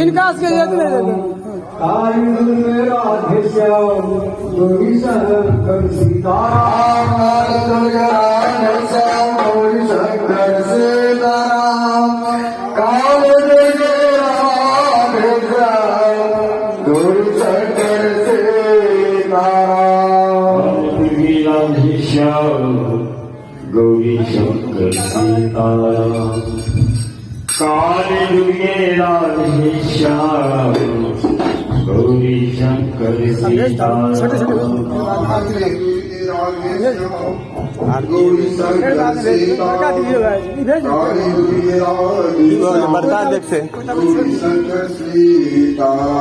विकास के लिए राधे श्याम गौरी शंकर सीताराम राधे श्याम गौरी शंकर सीताराम काल राधे श्याम गौरी शंकर सीताराम राधे श्याम गौरी शंकर सीताराम काले दुर्गे राधे श्याम गौरी शंकर सीताराम गौरी शंकर सीताराम